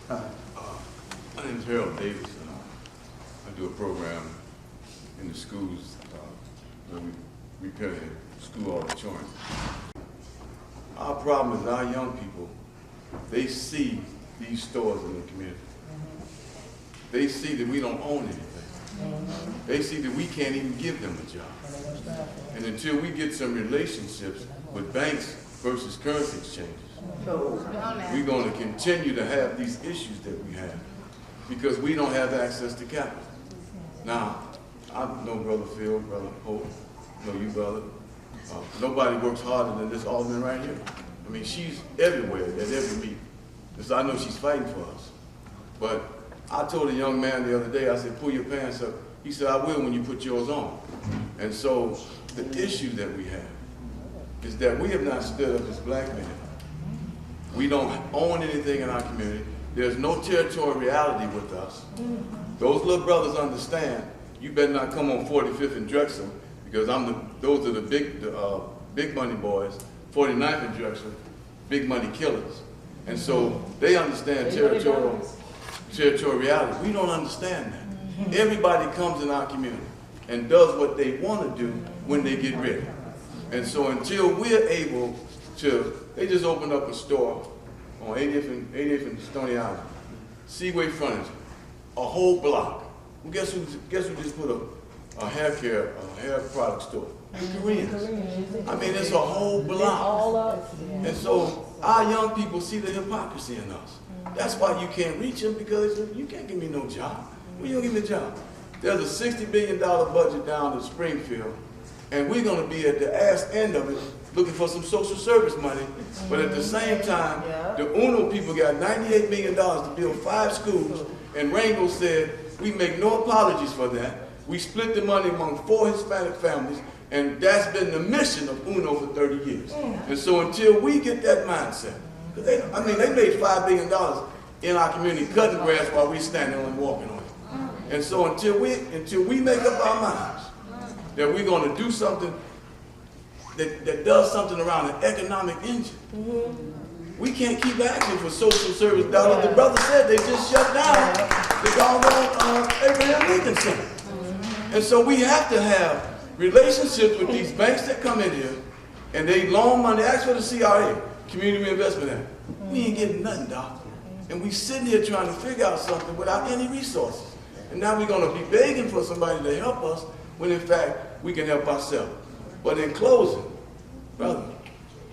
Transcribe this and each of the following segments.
My name is Harold Davis, and I do a program in the schools where we repair the school auditorium. Our problem is our young people, they see these stores in the community. They see that we don't own anything. They see that we can't even give them a job. And until we get some relationships with banks versus currency exchanges, we're going to continue to have these issues that we have because we don't have access to capital. Now, I know Brother Phil, Brother Hope, know you, brother. Nobody works harder than this alderman right here. I mean, she's everywhere at every meeting. So I know she's fighting for us. But I told a young man the other day, I said, pull your pants up. He said, I will when you put yours on. And so the issue that we have is that we have not stood up as black men. We don't own anything in our community. There's no territoriality with us. Those little brothers understand, you better not come on 45th and Drexel because those are the big money boys, 49th and Drexel, big money killers. And so they understand territoriality. We don't understand that. Everybody comes in our community and does what they want to do when they get ready. And so until we're able to, they just opened up a store on 80th and Stony Island, Seaway frontage, a whole block. Well, guess who just put a hair product store? The Koreans. I mean, it's a whole block. And so our young people see the hypocrisy in us. That's why you can't reach them, because you can't give me no job. Well, you don't give me a job. There's a $60 billion budget down in Springfield, and we're going to be at the ass end of it looking for some social service money. But at the same time, the UNO people got $98 million to build 5 schools, and Rango said, we make no apologies for that. We split the money among 4 Hispanic families, and that's been the mission of UNO for 30 years. And so until we get that mindset, they made $5 billion in our community cutting grass while we standing and walking on it. And so until we make up our minds that we're going to do something that does something around an economic engine, we can't keep asking for social service dollars. The brother said they just shut down the doggone Abraham Lincoln Center. And so we have to have relationships with these banks that come in here and they loan money. Ask for the CRA, Community Reinvestment Act. We ain't getting nothing, doc. And we sitting here trying to figure out something without any resources. And now we're going to be begging for somebody to help us when in fact we can help ourselves. But in closing, brother,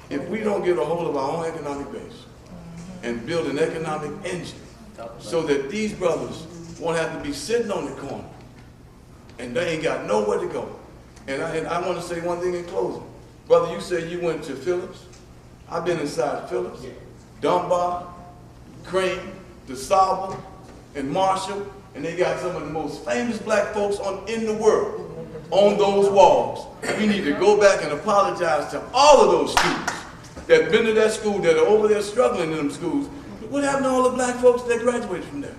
if we don't get a hold of our own economic base and build an economic engine so that these brothers won't have to be sitting on the corner and they ain't got nowhere to go. And I want to say one thing in closing. Brother, you said you went to Phillips. I've been inside Phillips, Dunbar, Crane, DeSable, and Marshall, and they got some of the most famous black folks in the world on those walls. We need to go back and apologize to all of those students that have been to that school, that are over there struggling in them schools. What happened to all the black folks that graduated from there?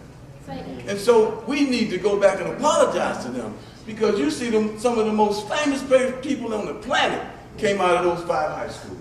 And so we need to go back and apologize to them, because you see them, some of the most famous people on the planet came out of those 5 high schools.